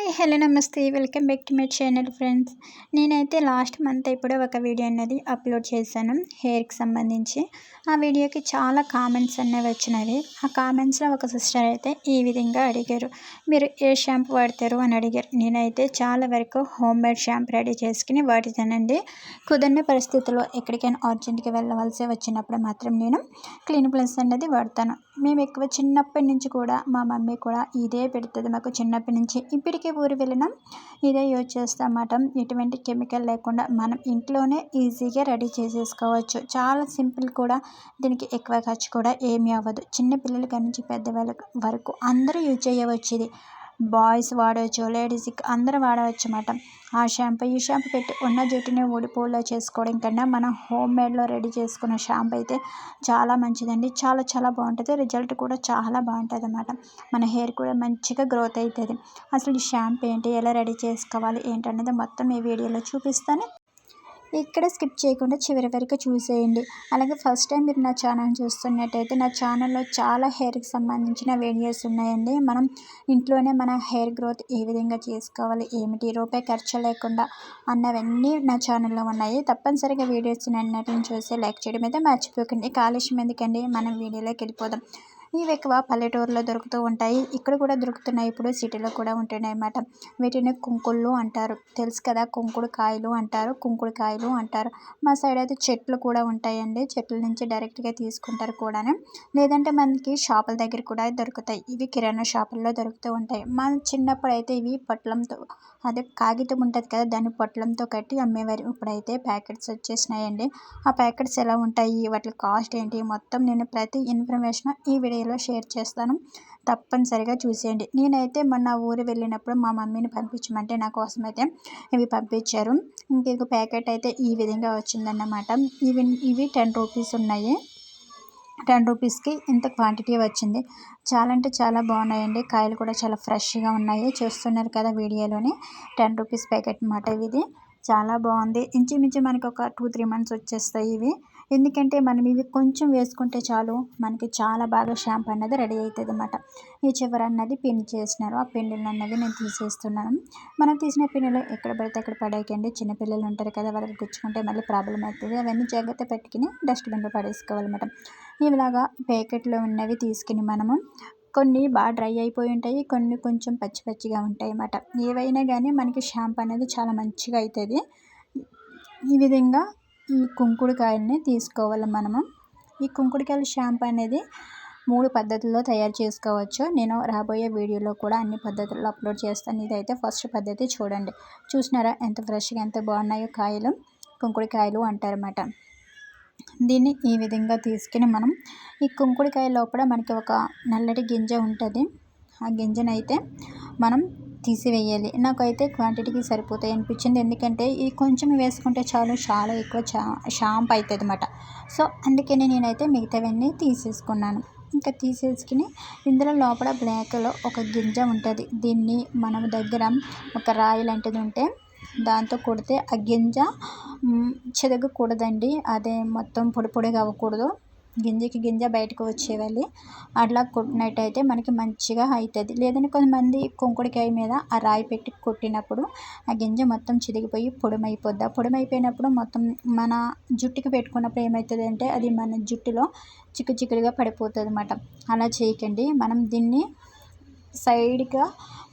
Hi hello నమస్తే welcome back to my channel friends. నేనైతే last month ఇప్పుడు ఒక వీడియో అనేది అప్లోడ్ చేశాను హెయిర్కి సంబంధించి. ఆ వీడియోకి చాలా కామెంట్స్ అనేవి వచ్చినవి. ఆ కామెంట్స్లో ఒక సిస్టర్ అయితే ఈ విధంగా అడిగారు, మీరు ఏ షాంపూ వాడతారు అని అడిగారు. నేనైతే చాలా వరకు హోమ్ మేడ్ షాంపూ రెడీ చేసుకుని వాడుతానండి. కుదరని పరిస్థితుల్లో ఎక్కడికైనా అర్జెంట్గా వెళ్ళవలసి వచ్చినప్పుడు మాత్రం నేను క్లినిక్ ప్లస్ అనేది వాడతాను. మేము ఎక్కువ చిన్నప్పటి నుంచి కూడా మా మమ్మీ కూడా ఇదే పెడుతుంది మాకు. చిన్నప్పటి నుంచి ఇప్పటికే ఊరు వెళ్ళినాం ఇదే యూజ్ చేస్తామన్నమాట. ఎటువంటి కెమికల్ లేకుండా మనం ఇంట్లోనే ఈజీగా రెడీ చేసేసుకోవచ్చు. చాలా సింపుల్ కూడా, దీనికి ఎక్కువ ఖర్చు కూడా ఏమీ అవ్వదు. చిన్న పిల్లల కాడి నుంచి పెద్దవాళ్ళ వరకు అందరూ యూజ్ చేయవచ్చు. ఇది బాయ్స్ వాడవచ్చు, లేడీస్ అందరూ వాడవచ్చు అన్నమాట. ఆ షాంపూ ఈ షాంపూ పెట్టి ఉన్న జుట్టుని ఊడిపోలా చేసుకోవడం కన్నా మనం హోమ్ మేడ్లో రెడీ చేసుకున్న షాంపూ అయితే చాలా మంచిదండి. చాలా చాలా బాగుంటుంది. రిజల్ట్ కూడా చాలా బాగుంటుంది అన్నమాట. మన హెయిర్ కూడా మంచిగా గ్రోత్ అవుతుంది. అసలు ఈ షాంపూ ఏంటి, ఎలా రెడీ చేసుకోవాలి ఏంటనేది మొత్తం ఈ వీడియోలో చూపిస్తాను. ఇక్కడ స్కిప్ చేయకుండా చివరి వరకు చూసేయండి. అలాగే ఫస్ట్ టైం మీరు నా ఛానల్ చూస్తున్నట్టయితే నా ఛానల్లో చాలా హెయిర్కి సంబంధించిన వీడియోస్ ఉన్నాయండి. మనం ఇంట్లోనే మన హెయిర్ గ్రోత్ ఏ విధంగా చేసుకోవాలి, ఏమిటి, రూపాయి ఖర్చు లేకుండా అన్నవన్నీ నా ఛానల్లో ఉన్నాయి. తప్పనిసరిగా వీడియోస్ అన్నిటిని చూసి లైక్ చేయడం అయితే మర్చిపోకండి. కాలుష్యం ఎందుకండి, మనం వీడియోలోకి వెళ్ళిపోదాం. ఇవి ఎక్కువ పల్లెటూరులో దొరుకుతూ ఉంటాయి. ఇక్కడ కూడా దొరుకుతున్నాయి, ఇప్పుడు సిటీలో కూడా ఉంటున్నాయి అన్నమాట. వీటిని కుంకుళ్ళు అంటారు, తెలుసు కదా, కుంకుడు కాయలు అంటారు, కుంకుడు కాయలు అంటారు. మా సైడ్ అయితే చెట్లు కూడా ఉంటాయండి, చెట్ల నుంచి డైరెక్ట్గా తీసుకుంటారు కూడా. లేదంటే మనకి షాపుల దగ్గర కూడా దొరుకుతాయి. ఇవి కిరాణా షాపుల్లో దొరుకుతూ ఉంటాయి. మన చిన్నప్పుడు అయితే ఇవి పొట్లంతో, అదే కాగితం ఉంటుంది కదా, దాన్ని పొట్లంతో కట్టి అమ్మేవారు. ఇప్పుడైతే ప్యాకెట్స్ వచ్చేసినాయండి. ఆ ప్యాకెట్స్ ఎలా ఉంటాయి, వాటి కాస్ట్ ఏంటి, మొత్తం నేను ప్రతి ఇన్ఫర్మేషన్ ఈ వీడియోలో షేర్ చేస్తాను. తప్పనిసరిగా చూసేయండి. నేనైతే మొన్న ఊరు వెళ్ళినప్పుడు మా మమ్మీని పంపించమంటే నా కోసం అయితే ఇవి పంపించారు. ఇంకొక ప్యాకెట్ అయితే ఈ విధంగా వచ్చిందన్నమాట. ఇవి 10 రూపీస్ ఉన్నాయి. 10 రూపీస్కి ఇంత క్వాంటిటీ వచ్చింది. చాలా అంటే చాలా బాగున్నాయండి. కాయలు కూడా చాలా ఫ్రెష్గా ఉన్నాయి, చూస్తున్నారు కదా వీడియోలోని. 10 రూపీస్ ప్యాకెట్ అన్నమాట ఇది. చాలా బాగుంది. ఇంచుమించు మనకి ఒక 2-3 మంత్స్ వచ్చేస్తాయి ఇవి. ఎందుకంటే మనం ఇవి కొంచెం వేసుకుంటే చాలు, మనకి చాలా బాగా షాంపూ అన్నది రెడీ అవుతుంది అన్నమాట. ఈ చివర అన్నది పిన్ చేసినారు, ఆ పిన్నులు అన్నది నేను తీసేస్తున్నాను. మనం తీసిన పిన్నులు ఎక్కడ పడితే అక్కడ పడేయకండి. చిన్నపిల్లలు ఉంటారు కదా, వాళ్ళకి గుచ్చుకుంటే మళ్ళీ ప్రాబ్లం అవుతుంది. అవన్నీ జాగ్రత్త పెట్టుకుని డస్ట్బిన్లో పడేసుకోవాలన్నమాట. ఇలాగా ప్యాకెట్లో ఉన్నవి తీసుకుని మనము, కొన్ని బాగా డ్రై అయిపోయి ఉంటాయి, కొన్ని కొంచెం పచ్చి పచ్చిగా ఉంటాయి అన్నమాట. ఏవైనా కానీ మనకి షాంపూ అనేది చాలా మంచిగా అవుతుంది. ఈ విధంగా ఈ కుంకుడుకాయలని తీసుకోవాలి మనము. ఈ కుంకుడుకాయల షాంపూ అనేది 3 పద్ధతుల్లో తయారు చేసుకోవచ్చు. నేను రాబోయే వీడియోలో కూడా అన్ని పద్ధతుల్లో అప్లోడ్ చేస్తాను. ఇదైతే ఫస్ట్ పద్ధతి చూడండి. చూసినారా ఎంత ఫ్రెష్గా ఎంత బాగున్నాయో కాయలు, కుంకుడుకాయలు అంటారన్నమాట. దీన్ని ఈ విధంగా తీసుకుని మనం, ఈ కుంకుడుకాయ లోపల మనకి ఒక నల్లటి గింజ ఉంటుంది. ఆ గింజనైతే మనం తీసివేయాలి. నాకైతే క్వాంటిటీకి సరిపోతాయి అనిపించింది. ఎందుకంటే ఈ కొంచెం వేసుకుంటే చాలు, చాలా ఎక్కువ షాంపూ అవుతుంది అన్నమాట. సో అందుకని నేనైతే మిగతావన్నీ తీసేసుకున్నాను. ఇంకా తీసేసుకుని ఇందులో లోపల బ్లాక్లో ఒక గింజ ఉంటుంది. దీన్ని మనం దగ్గర ఒక రాయి లాంటిది ఉంటే దాంతో కొడితే ఆ గింజ చెదగకూడదండి. అదే మొత్తం పొడి పొడిగా అవ్వకూడదు, గింజకి గింజ బయటకు వచ్చేయాలి. అట్లా కొట్టినట్టయితే మనకి మంచిగా అవుతుంది. లేదంటే కొంతమంది కుంకుడుకాయ మీద ఆ రాయి పెట్టి కొట్టినప్పుడు ఆ గింజ మొత్తం చిదిగిపోయి పొడిమైపోద్ది. ఆ పొడిమైపోయినప్పుడు మొత్తం మన జుట్టుకి పెట్టుకున్నప్పుడు ఏమవుతుంది అంటే అది మన జుట్టులో చిక్కుగా పడిపోతుంది అన్నమాట. అలా చేయకండి. మనం దీన్ని సైడ్గా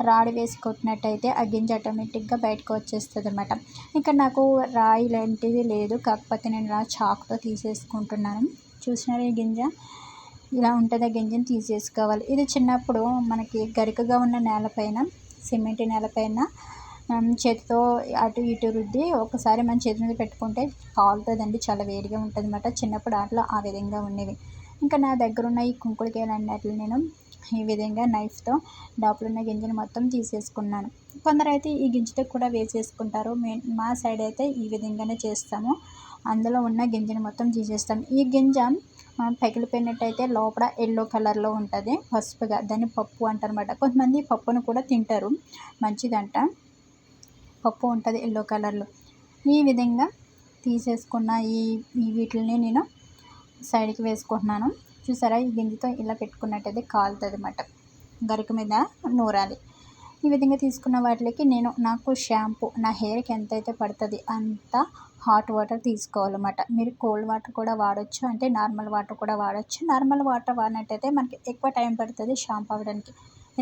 రాడి వేసి కొట్టినట్టయితే ఆ గింజ ఆటోమేటిక్గా బయటకు వచ్చేస్తుంది అన్నమాట. ఇక్కడ నాకు రాయి లాంటిది లేదు, కాకపోతే నేను ఇలా చాకుతో తీసేసుకుంటున్నాను. చూసినారు, ఈ గింజ ఇలా ఉంటుంది. ఆ గింజను తీసేసుకోవాలి. ఇది చిన్నప్పుడు మనకి గరికగా ఉన్న నేలపైన, సిమెంట్ నేలపైన చేతితో అటు ఇటు రుద్ది ఒకసారి మన చేతి మీద పెట్టుకుంటే కాలుతుందండి, చాలా వేడిగా ఉంటుంది అన్నమాట. చిన్నప్పుడు ఆటలు ఆ విధంగా ఉండేవి. ఇంకా నా దగ్గర ఉన్న ఈ కుంకుడుకాయలు అన్నట్లు నేను ఈ విధంగా నైఫ్తో లోపల ఉన్న గింజను మొత్తం తీసేసుకున్నాను. కొందరైతే ఈ గింజతో కూడా వేసేసుకుంటారు. మా సైడ్ అయితే ఈ విధంగానే చేస్తాము. అందులో ఉన్న గింజను మొత్తం తీసేస్తాం. ఈ గింజ పగిలిపోయినట్టయితే లోపల ఎల్లో కలర్లో ఉంటుంది, పసుపుగా. దాన్ని పప్పు అంటారన్నమాట. కొంతమంది పప్పును కూడా తింటారు, మంచిదంట. పప్పు ఉంటుంది ఎల్లో కలర్లో. ఈ విధంగా తీసేసుకున్న ఈ వీటిని నేను సైడ్కి వేసుకుంటున్నాను. చూసారా, ఈ గింజతో ఇలా పెట్టుకున్నట్టయితే కాలుతుంది అన్నమాట. గరిక మీద నూరాలి. ఈ విధంగా తీసుకున్న వాటికి నాకు షాంపూ నా హెయిర్కి ఎంతైతే పడుతుంది అంత హాట్ వాటర్ తీసుకోవాలన్నమాట. మీరు కోల్డ్ వాటర్ కూడా వాడచ్చు, అంటే నార్మల్ వాటర్ కూడా వాడచ్చు. నార్మల్ వాటర్ వాడినట్టయితే మనకి ఎక్కువ టైం పడుతుంది షాంపూ అవ్వడానికి.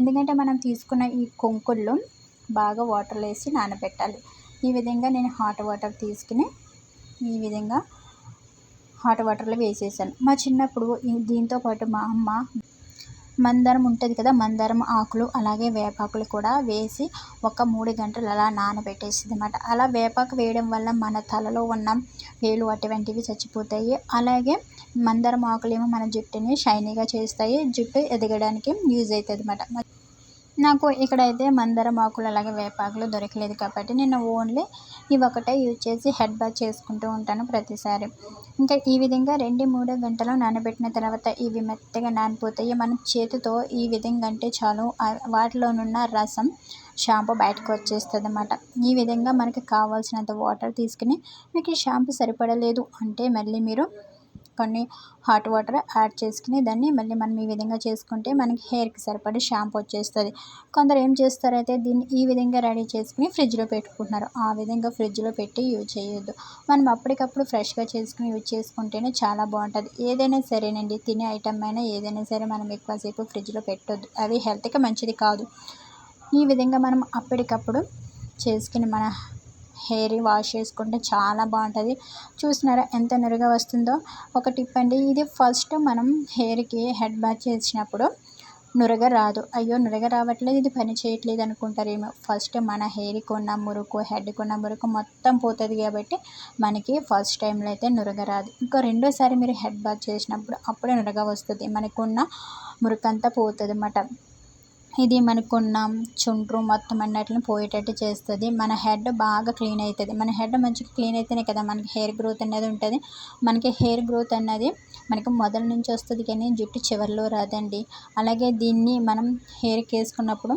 ఎందుకంటే మనం తీసుకున్న ఈ కొంకుల్లో బాగా వాటర్లో వేసి నానబెట్టాలి. ఈ విధంగా నేను హాట్ వాటర్ తీసుకుని ఈ విధంగా హాట్ వాటర్లో వేసేసాను. మా చిన్నప్పుడు దీంతో పాటు మా అమ్మ మందారం ఉంటుంది కదా, మందారం ఆకులు అలాగే వేపాకులు కూడా వేసి ఒక 3 గంటలు అలా నానబెట్టేసింది అన్నమాట. అలా వేపాకు వేయడం వల్ల మన తలలో ఉన్న వేలు అటువంటివి చచ్చిపోతాయి. అలాగే మందారం ఆకులేమో మన జుట్టుని షైనీగా చేస్తాయి, జుట్టు ఎదగడానికి యూజ్ అవుతుంది అన్నమాట. నాకు ఇక్కడైతే మందారం ఆకులు అలాగే వేపాకులు దొరకలేదు కాబట్టి నేను ఓన్లీ ఇవి ఒకటే యూజ్ చేసి హెడ్ బాత్ చేసుకుంటూ ఉంటాను ప్రతిసారి. ఇంకా ఈ విధంగా 2-3 గంటలు నానబెట్టిన తర్వాత ఇవి మెత్తగా నానిపోతాయి. మనం చేతితో ఈ విధంగా అంటే చాలు వాటిలోనున్న రసం షాంపూ బయటకు వచ్చేస్తుంది అన్నమాట. ఈ విధంగా మనకి కావాల్సినంత వాటర్ తీసుకుని మీకు ఈ షాంపూ సరిపడలేదు అంటే మళ్ళీ మీరు కొన్ని హాట్ వాటర్ యాడ్ చేసుకుని దాన్ని మళ్ళీ మనం ఈ విధంగా చేసుకుంటే మనకి హెయిర్కి సరిపడే షాంపూ వచ్చేస్తుంది. కొందరు ఏం చేస్తారైతే దీన్ని ఈ విధంగా రెడీ చేసుకుని ఫ్రిడ్జ్లో పెట్టుకుంటున్నారు. ఆ విధంగా ఫ్రిడ్జ్లో పెట్టి యూజ్ చేయొద్దు. మనం అప్పటికప్పుడు ఫ్రెష్గా చేసుకుని యూజ్ చేసుకుంటేనే చాలా బాగుంటుంది. ఏదైనా సరేనండి, తినే ఐటమ్ అయినా ఏదైనా సరే మనం ఎక్కువసేపు ఫ్రిడ్జ్లో పెట్టొద్దు, అది హెల్త్కి మంచిది కాదు. ఈ విధంగా మనం అప్పటికప్పుడు చేసుకుని మన హెయిర్ వాష్ చేసుకుంటే చాలా బాగుంటుంది. చూసినారా ఎంత నురగ వస్తుందో. ఒక టిప్ అండి, ఇది ఫస్ట్ మనం హెయిర్కి హెడ్ బాత్ చేసినప్పుడు నురగ రాదు. అయ్యో నురగ రావట్లేదు, ఇది పని చేయట్లేదు అనుకుంటారేమో. ఫస్ట్ మన హెయిర్కి ఉన్న మురుకు, హెడ్కి ఉన్న మురుకు మొత్తం పోతుంది కాబట్టి మనకి ఫస్ట్ టైంలో అయితే నురగ రాదు. ఇంకా రెండోసారి మీరు హెడ్ బాత్ చేసినప్పుడు అప్పుడే నురగ వస్తుంది, మనకున్న మురుకంతా పోతుంది అన్నమాట. ఇది మనకున్న చుండ్రు మొత్తం అన్నిటిని పోయేటట్టు చేస్తుంది. మన హెడ్ బాగా క్లీన్ అవుతుంది. మన హెడ్ మంచిగా క్లీన్ అయితేనే కదా మనకి హెయిర్ గ్రోత్ అనేది ఉంటుంది. మనకి హెయిర్ గ్రోత్ అన్నది మనకి మొదల నుంచి వస్తుంది కానీ జుట్టు చివరిలో రాదండి. అలాగే దీన్ని మనం హెయిర్కి వేసుకున్నప్పుడు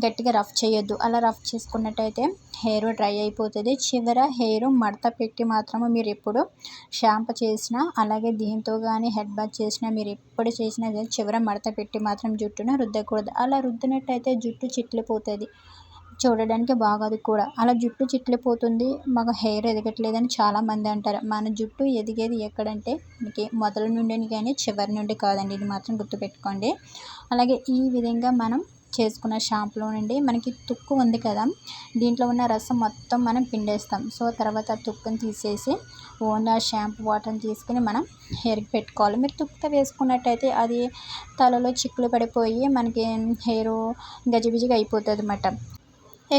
గట్టిగా రఫ్ చేయొద్దు. అలా రఫ్ చేసుకున్నట్టయితే హెయిర్ డ్రై అయిపోతుంది. చివర హెయిర్ మడత పెట్టి మాత్రమే మీరు ఎప్పుడు షాంపూ చేసినా అలాగే దీంతో కానీ హెడ్ బాత్ చేసినా మీరు ఎప్పుడు చేసినా చివర మడత పెట్టి మాత్రం జుట్టును రుద్దకూడదు. అలా రుద్దినట్టయితే జుట్టు చిట్లిపోతుంది, చూడడానికి బాగోదు కూడా. అలా జుట్టు చిట్లిపోతుంది, మాకు హెయిర్ ఎదగట్లేదని చాలామంది అంటారు. మన జుట్టు ఎదిగేది ఎక్కడంటే మనకి మొదల నుండి కానీ చివరి నుండి కాదండి, ఇది మాత్రం గుర్తుపెట్టుకోండి. అలాగే ఈ విధంగా మనం చేసుకున్న షాంపూలో నుండి మనకి తుక్కు ఉంది కదా, దీంట్లో ఉన్న రసం మొత్తం మనం పిండేస్తాం. సో తర్వాత తుక్కుని తీసేసి ఓన్లీ ఆ షాంపూ వాటర్ని తీసుకుని మనం హెయిర్కి పెట్టుకోవాలి. మీరు తుక్కుతో వేసుకున్నట్టయితే అది తలలో చిక్కులు పడిపోయి మనకి హెయిర్ గజిబిజిగా అయిపోతుంది అన్నమాట,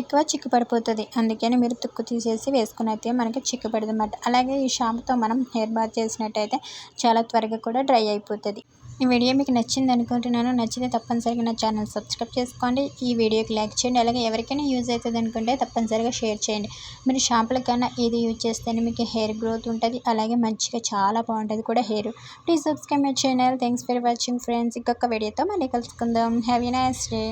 ఎక్కువ చిక్కు పడిపోతుంది. అందుకని మీరు తుక్కు తీసేసి వేసుకున్నట్టే మనకి చిక్కు పడదు అన్నమాట. అలాగే ఈ షాంపూతో మనం హెయిర్ బాత్ చేసినట్టయితే చాలా త్వరగా కూడా డ్రై అయిపోతుంది. ఈ వీడియో మీకు నచ్చింది అనుకుంటున్నాను. నచ్చితే తప్పనిసరిగా నా ఛానల్ సబ్స్క్రైబ్ చేసుకోండి, ఈ వీడియోకి లైక్ చేయండి. అలాగే ఎవరికైనా యూజ్ అవుతుంది అనుకుంటే తప్పనిసరిగా షేర్ చేయండి. మీరు షాంపూల కన్నా ఇది యూజ్ చేస్తేనే మీకు హెయిర్ గ్రోత్ ఉంటుంది, అలాగే మంచిగా చాలా బాగుంటుంది కూడా hair. Please subscribe my channel. Thanks for watching friends. ఇంకొక వీడియోతో మళ్ళీ కలుసుకుందాం. Have a nice day.